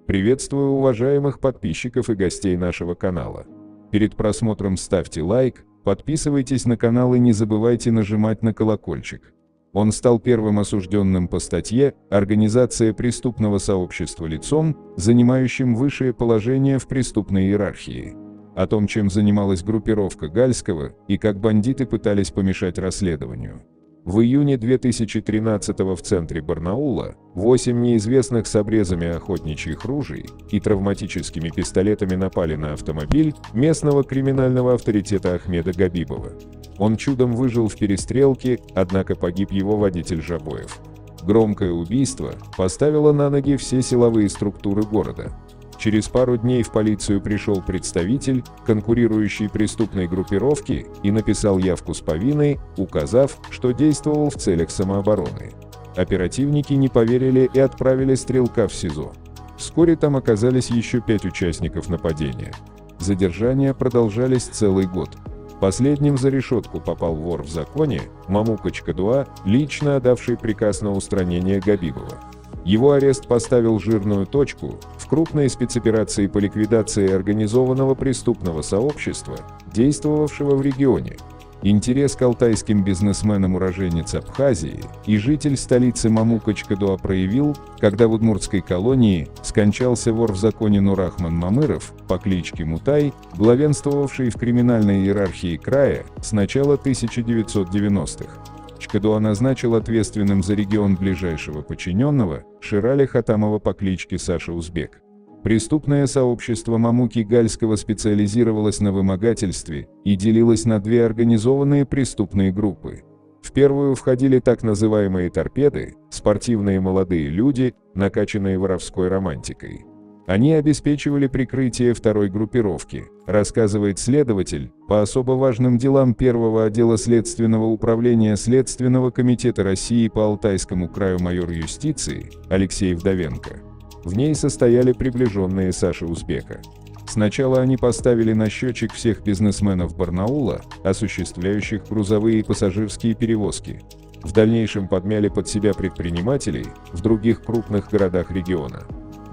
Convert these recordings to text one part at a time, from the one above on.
Приветствую уважаемых подписчиков и гостей нашего канала. Перед просмотром ставьте лайк, подписывайтесь на канал и не забывайте нажимать на колокольчик. Он стал первым осужденным по статье «Организация преступного сообщества лицом, занимающим высшее положение в преступной иерархии». О том, чем занималась группировка Гальского и как бандиты пытались помешать расследованию. В июне 2013-го в центре Барнаула 8 неизвестных с обрезами охотничьих ружей и травматическими пистолетами напали на автомобиль местного криминального авторитета Ахмеда Габибова. Он чудом выжил в перестрелке, однако погиб его водитель Жабоев. Громкое убийство поставило на ноги все силовые структуры города. Через пару дней в полицию пришел представитель конкурирующей преступной группировки и написал явку с повинной, указав, что действовал в целях самообороны. Оперативники не поверили и отправили стрелка в СИЗО. Вскоре там оказались еще 5 участников нападения. Задержания продолжались целый год. Последним за решетку попал вор в законе Мамука Чкадуа, лично отдавший приказ на устранение Габибова. Его арест поставил жирную точку в крупной спецоперации по ликвидации организованного преступного сообщества, действовавшего в регионе. Интерес к алтайским бизнесменам уроженец Абхазии и житель столицы Мамука Чкадуа проявил, когда в удмуртской колонии скончался вор в законе Нурахман Мамыров по кличке Мутай, главенствовавший в криминальной иерархии края с начала 1990-х. Чкадуа назначил ответственным за регион ближайшего подчиненного Ширали Хатамова по кличке Саша Узбек. Преступное сообщество Мамуки Гальского специализировалось на вымогательстве и делилось на две организованные преступные группы. В первую входили так называемые торпеды, спортивные молодые люди, накачанные воровской романтикой. Они обеспечивали прикрытие второй группировки, рассказывает следователь по особо важным делам первого отдела Следственного управления Следственного комитета России по Алтайскому краю майор юстиции Алексей Вдовенко. В ней состояли приближенные Саши Узбека. Сначала они поставили на счетчик всех бизнесменов Барнаула, осуществляющих грузовые и пассажирские перевозки. В дальнейшем подмяли под себя предпринимателей в других крупных городах региона.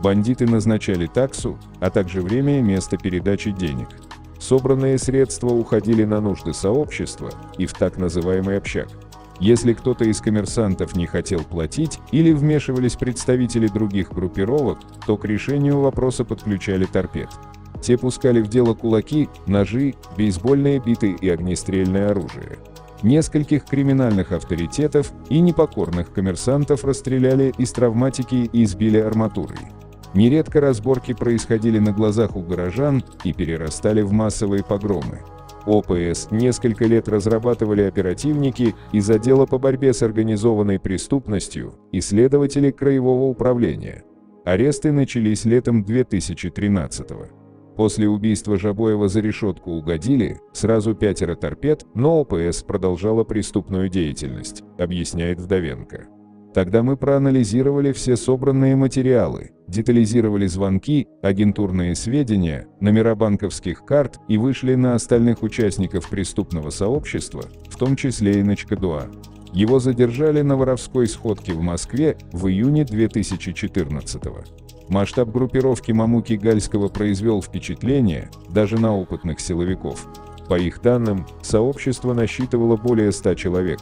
Бандиты назначали таксу, а также время и место передачи денег. Собранные средства уходили на нужды сообщества и в так называемый общак. Если кто-то из коммерсантов не хотел платить или вмешивались представители других группировок, то к решению вопроса подключали торпед. Те пускали в дело кулаки, ножи, бейсбольные биты и огнестрельное оружие. Нескольких криминальных авторитетов и непокорных коммерсантов расстреляли из травматики и избили арматурой. Нередко разборки происходили на глазах у горожан и перерастали в массовые погромы. ОПС несколько лет разрабатывали оперативники из отдела по борьбе с организованной преступностью и следователи краевого управления. Аресты начались летом 2013-го. После убийства Жабоева за решетку угодили сразу 5 торпед, но ОПС продолжала преступную деятельность, объясняет Вдовенко. Тогда мы проанализировали все собранные материалы, детализировали звонки, агентурные сведения, номера банковских карт и вышли на остальных участников преступного сообщества, в том числе и на Чкадуа. Его задержали на воровской сходке в Москве в июне 2014-го. Масштаб группировки Мамуки Гальского произвел впечатление даже на опытных силовиков. По их данным, сообщество насчитывало более 100 человек.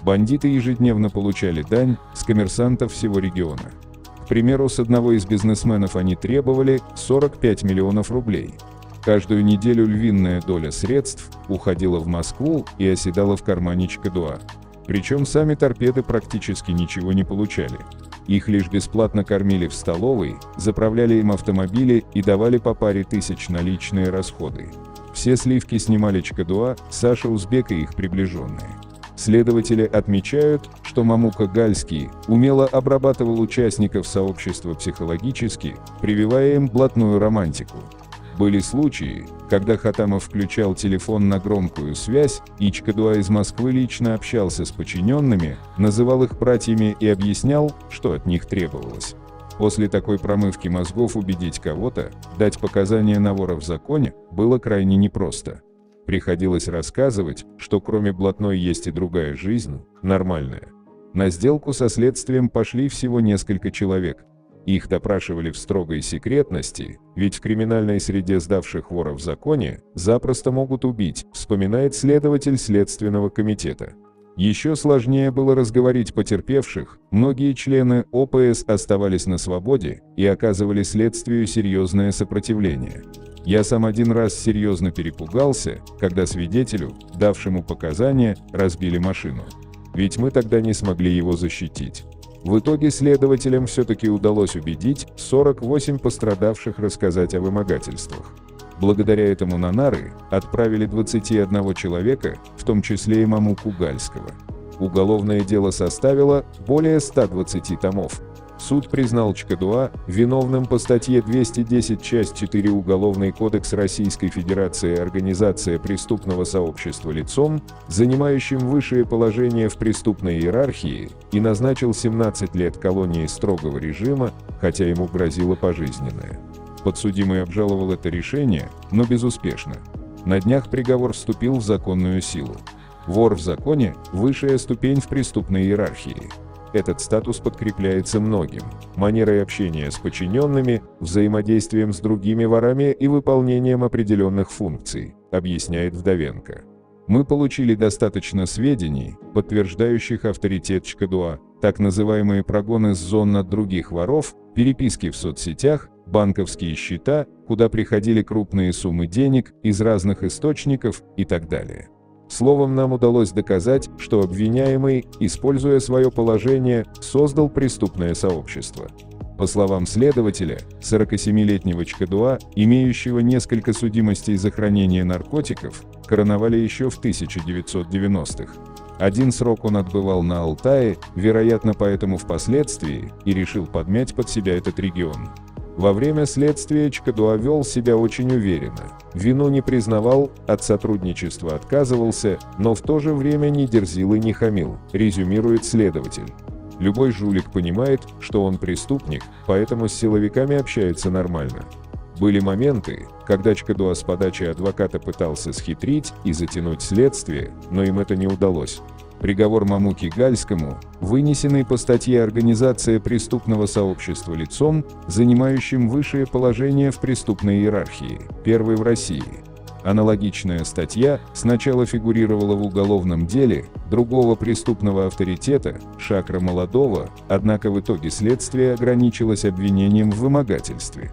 Бандиты ежедневно получали дань с коммерсантов всего региона. К примеру, с одного из бизнесменов они требовали 45 миллионов рублей. Каждую неделю львиная доля средств уходила в Москву и оседала в кармане Чкадуа. Причем сами торпеды практически ничего не получали. Их лишь бесплатно кормили в столовой, заправляли им автомобили и давали по паре тысяч на личные расходы. Все сливки снимали Чкадуа, Саша Узбек и их приближенные. Следователи отмечают, что Мамука Гальский умело обрабатывал участников сообщества психологически, прививая им блатную романтику. Были случаи, когда Хатамов включал телефон на громкую связь, и Чкадуа из Москвы лично общался с подчиненными, называл их братьями и объяснял, что от них требовалось. После такой промывки мозгов убедить кого-то, дать показания на вора в законе, было крайне непросто. Приходилось рассказывать, что кроме блатной есть и другая жизнь, нормальная. На сделку со следствием пошли всего несколько человек. Их допрашивали в строгой секретности, ведь в криминальной среде сдавших вора в законе запросто могут убить, вспоминает следователь Следственного комитета. Еще сложнее было разговорить потерпевших, многие члены ОПС оставались на свободе и оказывали следствию серьезное сопротивление. Я сам один раз серьезно перепугался, когда свидетелю, давшему показания, разбили машину. Ведь мы тогда не смогли его защитить. В итоге следователям все-таки удалось убедить 48 пострадавших рассказать о вымогательствах. Благодаря этому на нары отправили 21 человека, в том числе и маму Кугальского. Уголовное дело составило более 120 томов. Суд признал Чкадуа виновным по статье 210 часть 4 Уголовный кодекс Российской Федерации организация преступного сообщества лицом, занимающим высшее положение в преступной иерархии, и назначил 17 лет колонии строгого режима, хотя ему грозило пожизненное. Подсудимый обжаловал это решение, но безуспешно. На днях приговор вступил в законную силу. Вор в законе – высшая ступень в преступной иерархии. Этот статус подкрепляется многим – манерой общения с подчиненными, взаимодействием с другими ворами и выполнением определенных функций, объясняет Вдовенко. Мы получили достаточно сведений, подтверждающих авторитет Чкадуа, так называемые прогоны с зон от других воров, переписки в соцсетях, банковские счета, куда приходили крупные суммы денег из разных источников и так далее. Словом, нам удалось доказать, что обвиняемый, используя свое положение, создал преступное сообщество. По словам следователя, 47-летнего Чкадуа, имеющего несколько судимостей за хранение наркотиков, короновали еще в 1990-х. Один срок он отбывал на Алтае, вероятно, поэтому впоследствии и решил подмять под себя этот регион. Во время следствия Чкадуа вел себя очень уверенно, вину не признавал, от сотрудничества отказывался, но в то же время не дерзил и не хамил, резюмирует следователь. Любой жулик понимает, что он преступник, поэтому с силовиками общается нормально. Были моменты, когда Чкадуа с подачи адвоката пытался схитрить и затянуть следствие, но им это не удалось. Приговор Мамуке Гальскому, вынесенный по статье «Организация преступного сообщества лицом, занимающим высшее положение в преступной иерархии», первый в России. Аналогичная статья сначала фигурировала в уголовном деле другого преступного авторитета, Шакра Молодого, однако в итоге следствие ограничилось обвинением в вымогательстве.